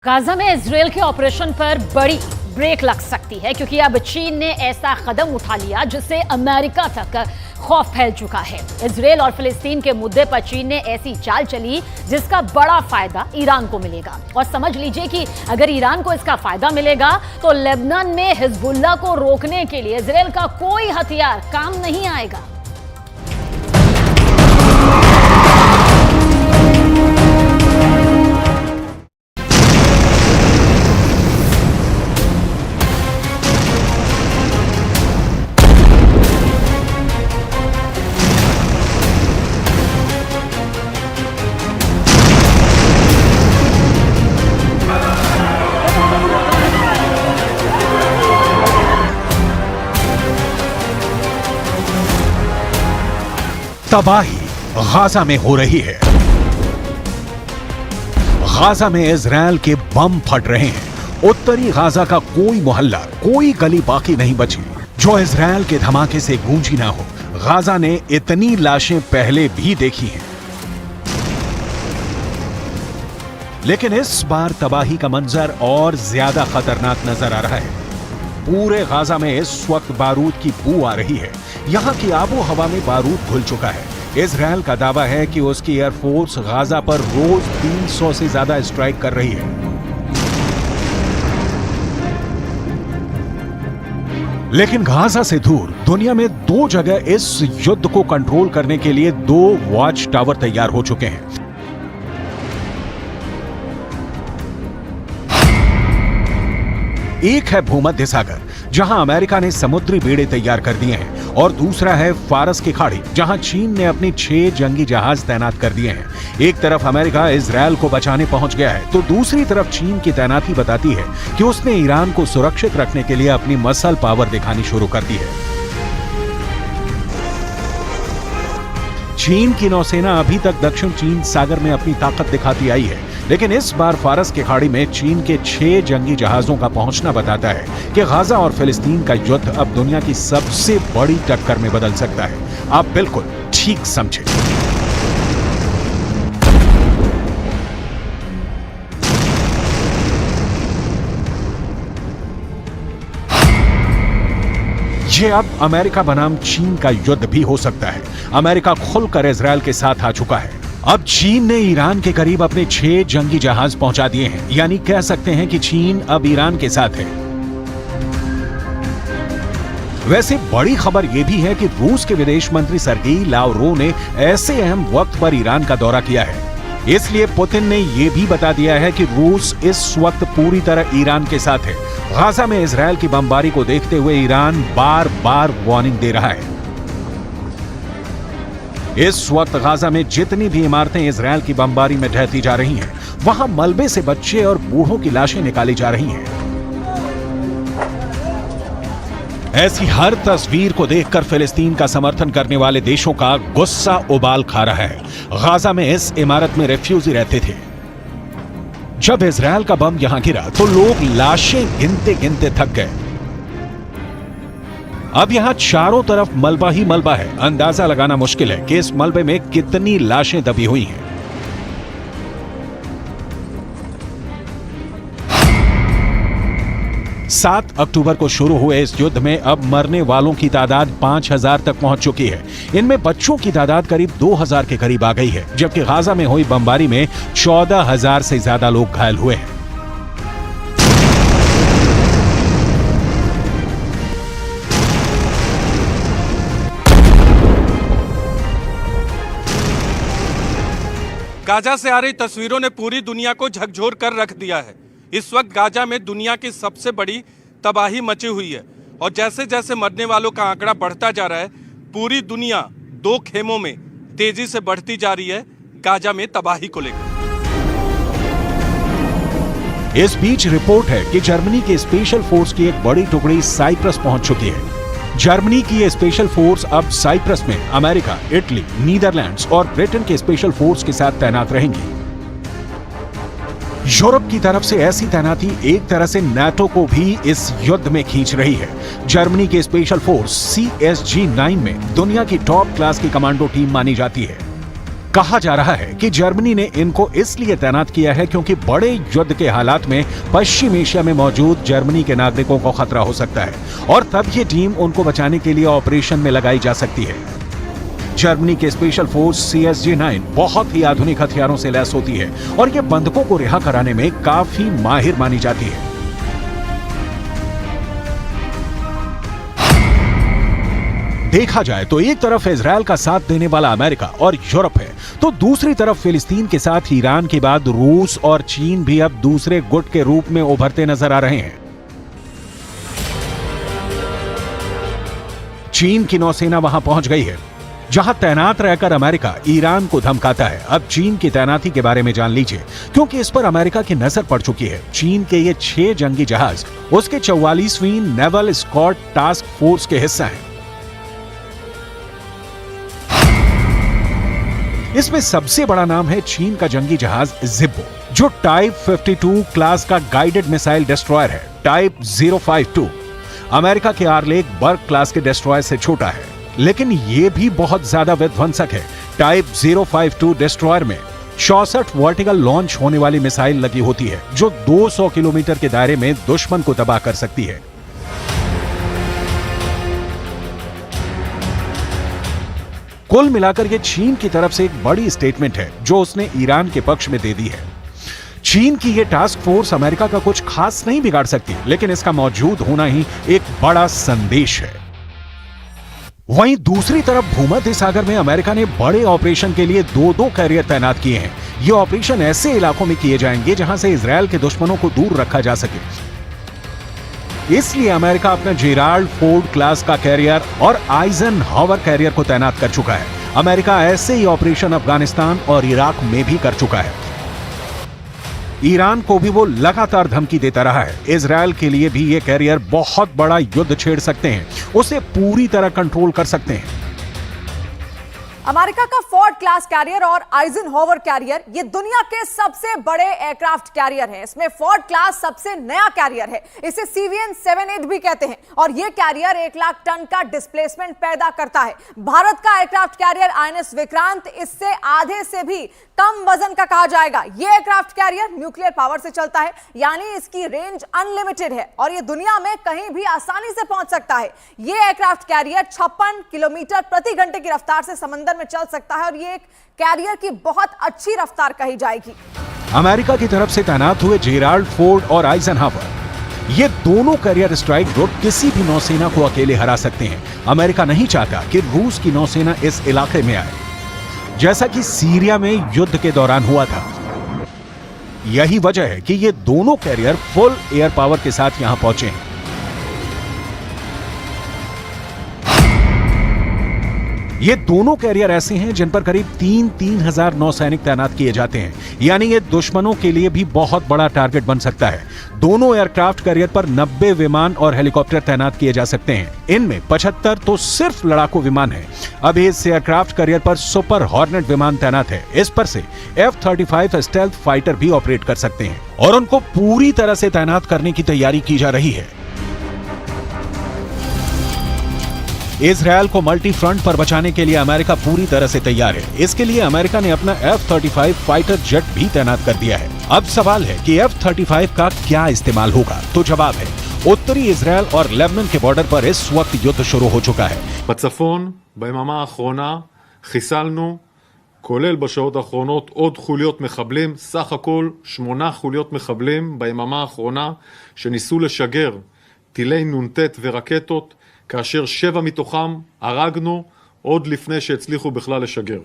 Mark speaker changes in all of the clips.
Speaker 1: Gaza में Israel के operation पर बड़ी ब्रेक लग सकती है क्योंकि अब चीन ने ऐसा कदम उठा लिया जिससे अमेरिका तक खौफ फैल चुका है। इजरायल और फिलिस्तीन के मुद्दे पर चीन ने ऐसी चाल चली जिसका बड़ा फायदा ईरान को मिलेगा। और समझ लीजिए कि अगर ईरान को इसका फायदा मिलेगा तो लेबनान में हिजबुल्लाह को रोकने के लिए इजरायल का कोई हथियार काम नहीं आएगा।
Speaker 2: तबाही गाजा में हो रही है। गाजा में इजरायल के बम फट रहे हैं। उत्तरी गाजा का कोई मोहल्ला, कोई गली बाकी नहीं बची जो इजरायल के धमाके से गूंजी ना हो। गाजा ने इतनी लाशें पहले भी देखी हैं, लेकिन इस बार तबाही का मंजर और ज्यादा खतरनाक नजर आ रहा है। पूरे गाजा में इस वक्त बारूद की बू आ रही है। यहाँ की आबो हवा में बारूद घुल चुका है। इजरायल का दावा है कि उसकी एयरफोर्स गाजा पर रोज 300 से ज्यादा स्ट्राइक कर रही है। लेकिन गाजा से दूर दुनिया में दो जगह इस युद्ध को कंट्रोल करने के लिए 2 वॉच टावर तैयार हो चुके हैं। एक है भूमध्य सागर, जहां अमेरिका ने समुद्री बेड़े तैयार कर दिए हैं, और दूसरा है फारस की खाड़ी, जहां चीन ने अपनी 6 जंगी जहाज तैनात कर दिए हैं। एक तरफ अमेरिका इजरायल को बचाने पहुंच गया है, तो दूसरी तरफ चीन की तैनाती बताती है कि उसने ईरान को सुरक्षित रखने के लिए अपनी मसल पावर दिखानी शुरू कर दी है। चीन की नौसेना अभी तक दक्षिण चीन सागर में अपनी ताकत दिखाती आई है, लेकिन इस बार फारस की खाड़ी में चीन के 6 जंगी जहाजों का पहुंचना बताता है कि गाजा और फिलिस्तीन का युद्ध अब दुनिया की सबसे बड़ी टक्कर में बदल सकता है। आप बिल्कुल ठीक समझे। ये अब अमेरिका बनाम चीन का युद्ध भी हो सकता है। अमेरिका खुलकर इजरायल के साथ आ चुका है। अब चीन ने ईरान के करीब अपने 6 जंगी जहाज पहुंचा दिए हैं, यानी कह सकते हैं कि चीन अब ईरान के साथ है। वैसे बड़ी खबर यह भी है कि रूस के विदेश मंत्री सर्गेई लावरोव ने ऐसे अहम वक्त पर ईरान का दौरा किया है। इसलिए पुतिन ने यह भी बता दिया है कि रूस इस वक्त पूरी तरह ईरान के साथ है। गाजा में इजरायल की बमबारी को देखते हुए ईरान बार बार वार्निंग दे रहा है। इस वक्त गाजा में जितनी भी इमारतें इजरायल की बमबारी में ढहती जा रही हैं, वहां मलबे से बच्चे और बूढ़ों की लाशें निकाली जा रही हैं। ऐसी हर तस्वीर को देखकर फिलिस्तीन का समर्थन करने वाले देशों का गुस्सा उबाल खा रहा है। गाजा में इस इमारत में रेफ्यूजी रहते थे। जब इजरायल का बम यहां गिरा तो लोग लाशें गिनते गिनते थक गए। अब यहां चारों तरफ मलबा ही मलबा है। अंदाजा लगाना मुश्किल है कि इस मलबे में कितनी लाशें दबी हुई हैं। सात अक्टूबर को शुरू हुए इस युद्ध में अब मरने वालों की तादाद 5000 तक पहुंच चुकी है। इनमें बच्चों की तादाद करीब 2000 के करीब आ गई है, जबकि गाजा में हुई बमबारी में 14000 से ज्यादा लोग घायल हुए हैं।
Speaker 3: गाजा से आ रही तस्वीरों ने पूरी दुनिया को झकझोर कर रख दिया है। इस वक्त गाजा में दुनिया की सबसे बड़ी तबाही मची हुई है, और जैसे जैसे मरने वालों का आंकड़ा बढ़ता जा रहा है, पूरी दुनिया 2 खेमों में तेजी से बढ़ती जा रही है गाजा में तबाही को लेकर।
Speaker 2: इस बीच रिपोर्ट है कि जर्मनी के स्पेशल फोर्स की एक बड़ी टुकड़ी साइप्रस पहुंच चुकी है। जर्मनी की ये स्पेशल फोर्स अब साइप्रस में अमेरिका, इटली, नीदरलैंड्स और ब्रिटेन के स्पेशल फोर्स के साथ तैनात रहेंगी। यूरोप की तरफ से ऐसी तैनाती एक तरह से नाटो को भी इस युद्ध में खींच रही है। जर्मनी की स्पेशल फोर्स CSG-9 में दुनिया की टॉप क्लास की कमांडो टीम मानी जाती है। कहा जा रहा है कि जर्मनी ने इनको इसलिए तैनात किया है क्योंकि बड़े युद्ध के हालात में पश्चिम एशिया में मौजूद जर्मनी के नागरिकों को खतरा हो सकता है और तब ये टीम उनको बचाने के लिए ऑपरेशन में लगाई जा सकती है। जर्मनी के स्पेशल फोर्स CSG-9 बहुत ही आधुनिक हथियारों से लैस होती है और ये बंधकों को रिहा कराने में काफी माहिर मानी जाती है। देखा जाए तो एक तरफ इजरायल का साथ देने वाला अमेरिका और यूरोप है, तो दूसरी तरफ फिलिस्तीन के साथ ईरान के बाद रूस और चीन भी अब दूसरे गुट के रूप में उभरते नजर आ रहे हैं। चीन की नौसेना वहां पहुंच गई है, जहां तैनात रहकर अमेरिका ईरान को धमकाता है। अब चीन की तैनाती के बारे में जान लीजिए, क्योंकि इस पर अमेरिका की नजर पड़ चुकी है। चीन के ये 6 जंगी जहाज उसके 44वीं नेवल स्क्वाड टास्क फोर्स के हिस्सा हैं। इसमें सबसे बड़ा नाम है चीन का जंगी जहाज जिब्बो, जो टाइप 52 क्लास का गाइडेड मिसाइल डिस्ट्रॉयर है। टाइप 052 अमेरिका के आर्लेक बर्ग क्लास के डिस्ट्रॉयर से छोटा है, लेकिन यह भी बहुत ज्यादा विध्वंसक है। टाइप 052 डिस्ट्रॉयर में 64 वर्टिकल लॉन्च होने वाली मिसाइल लगी होती है, जो 200 किलोमीटर के दायरे में दुश्मन को तबाह कर सकती है। कुल मिलाकर ये चीन की तरफ से एक बड़ी स्टेटमेंट है जो उसने ईरान के पक्ष में दे दी है। चीन की ये टास्क फोर्स अमेरिका का कुछ खास नहीं बिगाड़ सकती, लेकिन इसका मौजूद होना ही एक बड़ा संदेश है। वहीं दूसरी तरफ भूमध्य सागर में अमेरिका ने बड़े ऑपरेशन के लिए 2-2 कैरियर तैनात किए हैं। ये ऑपरेशन ऐसे इलाकों में किए जाएंगे जहां से इजरायल के दुश्मनों को दूर रखा जा सके। इसलिए अमेरिका अपना जेराल्ड फोर्ड क्लास का कैरियर और आइजनहावर कैरियर को तैनात कर चुका है। अमेरिका ऐसे ही ऑपरेशन अफगानिस्तान और इराक में भी कर चुका है। ईरान को भी वो लगातार धमकी देता रहा है। इजरायल के लिए भी ये कैरियर बहुत बड़ा युद्ध छेड़ सकते हैं, उसे पूरी तरह कंट्रोल कर सकते हैं।
Speaker 4: अमेरिका का फोर्ड क्लास कैरियर और आइजनहोवर कैरियर ये दुनिया के सबसे बड़े एयरक्राफ्ट कैरियर हैं। इसमें फोर्ड क्लास सबसे नया कैरियर है, इसे CVN-78 भी कहते हैं और ये कैरियर 1 लाख टन का डिस्प्लेसमेंट पैदा करता है। भारत का एयरक्राफ्ट कैरियर INS विक्रांत इससे आधे से भी कम वजन का कहा जाएगा। ये एयरक्राफ्ट कैरियर न्यूक्लियर पावर से चलता है, यानी इसकी रेंज अनलिमिटेड है और ये दुनिया में कहीं भी आसानी से पहुंच सकता है। ये एयरक्राफ्ट कैरियर 56 किलोमीटर प्रति घंटे की रफ्तार से समंदर में चल सकता है और ये एक कैरियर की बहुत अच्छी रफ्तार कही जाएगी।
Speaker 2: अमेरिका की तरफ से तैनात हुए जेराल्ड फोर्ड और आइजनहावर, ये दोनों कैरियर स्ट्राइक ग्रुप किसी भी नौसेना को अकेले हरा सकते हैं। अमेरिका नहीं चाहता कि रूस की नौसेना इस इलाके में आए, जैसा कि सीरिया में युद्ध के दौरान हुआ था। यही वजह है कि ये दोनों कैरियर फुल एयर पावर के साथ यहां पहुंचे हैं। ये दोनों कैरियर ऐसे हैं जिन पर करीब 3,000 नौसैनिक तैनात किए जाते हैं, यानी ये दुश्मनों के लिए भी बहुत बड़ा टारगेट बन सकता है। दोनों एयरक्राफ्ट कैरियर पर 90 विमान और हेलीकॉप्टर तैनात किए जा सकते हैं। इनमें 75 तो सिर्फ लड़ाकू विमान है। अब इस एयरक्राफ्ट कैरियर पर सुपर हॉर्नेट विमान तैनात है। इस पर से F-35 स्टेल्थ फाइटर भी ऑपरेट कर सकते हैं और उनको पूरी तरह से तैनात करने की तैयारी की जा रही है। इजरायल को मल्टी फ्रंट पर बचाने के लिए अमेरिका पूरी तरह से तैयार है। इसके लिए अमेरिका ने अपना F-35 फाइटर जेट भी तैनात कर दिया है। अब सवाल है कि F-35 का क्या इस्तेमाल होगा, तो जवाब है उत्तरी इजरायल और लेबनान के बॉर्डर पर इस वक्त युद्ध शुरू हो चुका है।
Speaker 5: בצפון, ביממה האחרונה, חיסלנו, כולל בשעות האחרונות, עוד חוליות מחבלים, סך הכל 8 חוליות מחבלים ביממה האחרונה, שניסו לשגר טילי נ"ט ורקטות, כאשר 7 מתוכם הרגנו עוד לפני שהצליחו בכלל לשגר.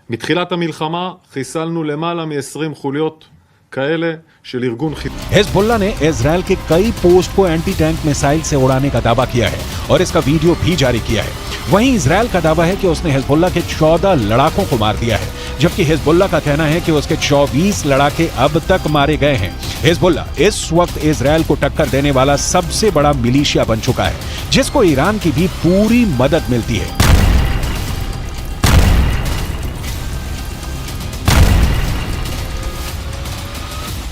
Speaker 5: מתחילת המלחמה חיסלנו למעלה מ-20 חוליות כאלה של ארגון חיזבאללה।
Speaker 2: हिजबुल्लाह ने इजरायल के कई पोस्ट को एंटी टैंक मिसाइल से उड़ाने का दावा किया है और इसका वीडियो भी जारी किया है। वहीं इजरायल का दावा है कि उसने हिजबुल्लाह के 14 लड़ाकों को मार दिया है, जबकि हिजबुल्लाह का कहना है कि उसके 24 लड़ाके अब तक मारे गए हैं। हिजबुल्लाह इस वक्त इजरायल को टक्कर देने वाला सबसे बड़ा मिलिशिया बन चुका है, जिसको ईरान की भी पूरी मदद मिलती है।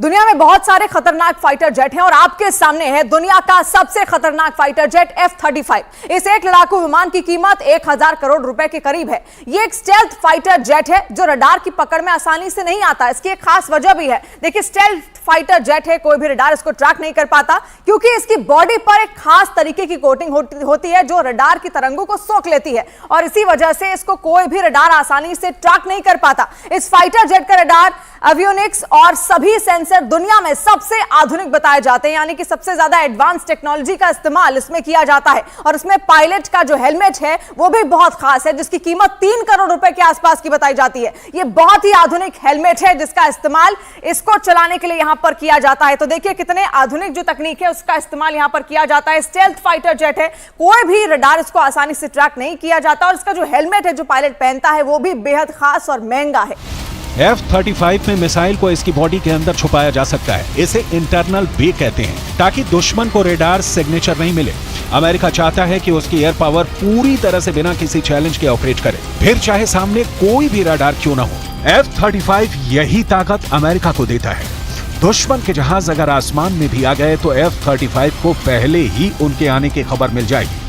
Speaker 4: दुनिया में बहुत सारे खतरनाक फाइटर जेट हैं और आपके सामने है दुनिया का सबसे खतरनाक फाइटर जेट F-35। इस एक लड़ाकू विमान की कीमत 1000 करोड़ रुपए के करीब है। ये एक स्टेल्थ फाइटर जेट है जो रडार की पकड़ में आसानी से नहीं आता। इसकी एक खास वजह भी है। देखिए, स्टेल्थ फाइटर जेट है, कोई भी रडार इसको ट्रैक नहीं कर पाता क्योंकि इसकी बॉडी पर एक खास तरीके की कोटिंग होती है जो रडार की तरंगों को सोख लेती है और इसी वजह से इसको कोई भी रडार आसानी से ट्रैक नहीं कर पाता। इस फाइटर जेट का रडार, एवियोनिक्स और सभी सेंसर दुनिया में सबसे आधुनिक बताए जाते हैं, यानी कि सबसे ज्यादा एडवांस टेक्नोलॉजी का इस्तेमाल इसमें किया जाता है। और इसमें पायलट का जो हेलमेट है वो भी बहुत खास है जिसकी कीमत 3 करोड़ रुपए के आसपास की बताई जाती है। ये बहुत ही आधुनिक हेलमेट है जिसका इस्तेमाल इसको चलाने के लिए यहां पर किया जाता है। तो देखिए कितने आधुनिक जो तकनीक है उसका इस्तेमाल यहां पर किया जाता है। स्टेल्थ फाइटर जेट है, कोई भी रडार इसको आसानी से ट्रैक नहीं किया जाता और इसका जो हेलमेट है जो पायलट पहनता है वो भी बेहद खास और महंगा है।
Speaker 2: F-35 में मिसाइल को इसकी बॉडी के अंदर छुपाया जा सकता है। इसे इंटरनल बे कहते हैं ताकि दुश्मन को रेडार सिग्नेचर नहीं मिले। अमेरिका चाहता है कि उसकी एयर पावर पूरी तरह से बिना किसी चैलेंज के ऑपरेट करे, फिर चाहे सामने कोई भी रडार क्यों ना हो। F-35 यही ताकत अमेरिका को देता है। दुश्मन के जहाज अगर आसमान में भी आ गए तो F-35 को पहले ही उनके आने की खबर मिल जाएगी।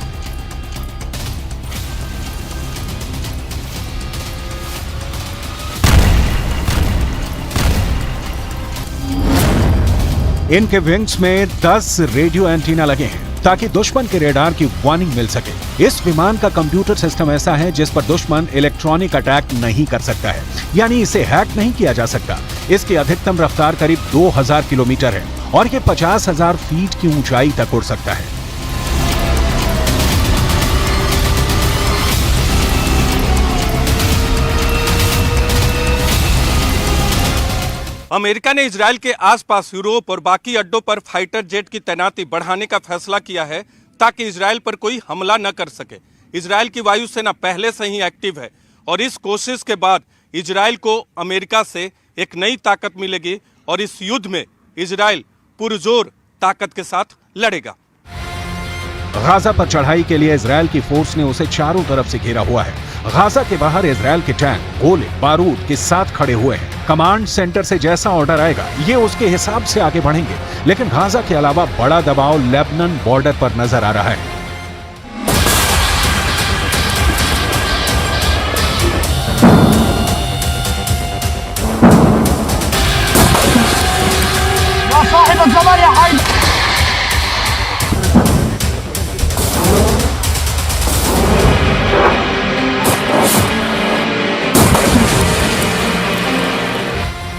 Speaker 2: इनके विंग्स में 10 रेडियो एंटीना लगे हैं ताकि दुश्मन के रेडार की वार्निंग मिल सके। इस विमान का कंप्यूटर सिस्टम ऐसा है जिस पर दुश्मन इलेक्ट्रॉनिक अटैक नहीं कर सकता है, यानी इसे हैक नहीं किया जा सकता। इसकी अधिकतम रफ्तार करीब 2000 किलोमीटर है और ये 50,000 फीट की ऊंचाई तक उड़ सकता है।
Speaker 3: अमेरिका ने इजराइल के आसपास यूरोप और बाकी अड्डों पर फाइटर जेट की तैनाती बढ़ाने का फैसला किया है ताकि इजराइल पर कोई हमला न कर सके। इजराइल की वायुसेना पहले से ही एक्टिव है और इस कोशिश के बाद इजराइल को अमेरिका से एक नई ताकत मिलेगी और इस युद्ध में इजराइल पुरजोर ताकत के साथ लड़ेगा।
Speaker 2: गाजा पर चढ़ाई के लिए इजराइल की फोर्स ने उसे चारों तरफ से घेरा हुआ है। गाजा के बाहर इजराइल के टैंक, गोले, बारूद के साथ खड़े हुए हैं। कमांड सेंटर से जैसा ऑर्डर आएगा ये उसके हिसाब से आगे बढ़ेंगे। लेकिन गाजा के अलावा बड़ा दबाव लेबनान बॉर्डर पर नजर आ रहा है।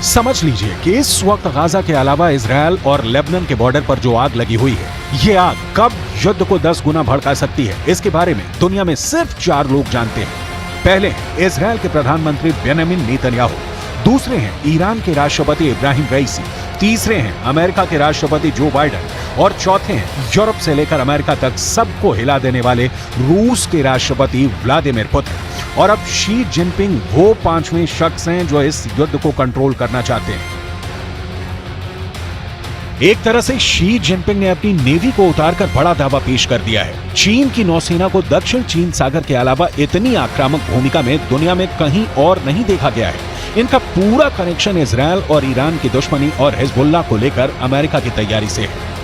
Speaker 2: समझ लीजिए कि इस वक्त गाजा के अलावा इजराइल और लेबनान के बॉर्डर पर जो आग लगी हुई है, ये आग कब युद्ध को 10 गुना भड़का सकती है, इसके बारे में दुनिया में सिर्फ 4 लोग जानते हैं। पहले हैं इजराइल के प्रधानमंत्री बेंजामिन नेतन्याहू, दूसरे हैं ईरान के राष्ट्रपति इब्राहिम रईसी, तीसरे हैं अमेरिका के राष्ट्रपति जो बाइडेन और चौथे हैं यूरोप से लेकर अमेरिका तक सबको हिला देने वाले रूस के राष्ट्रपति व्लादिमीर पुतिन। और अब शी जिनपिंग वो 5वें शख्स हैं जो इस युद्ध को कंट्रोल करना चाहते हैं। एक तरह से शी जिनपिंग ने अपनी नेवी को उतारकर बड़ा दावा पेश कर दिया है। चीन की नौसेना को दक्षिण चीन सागर के अलावा इतनी आक्रामक भूमिका में दुनिया में कहीं और नहीं देखा गया है। इनका पूरा कनेक्शन इजराइल और ईरान की दुश्मनी और हिजबुल्लाह को लेकर अमेरिका की तैयारी से है।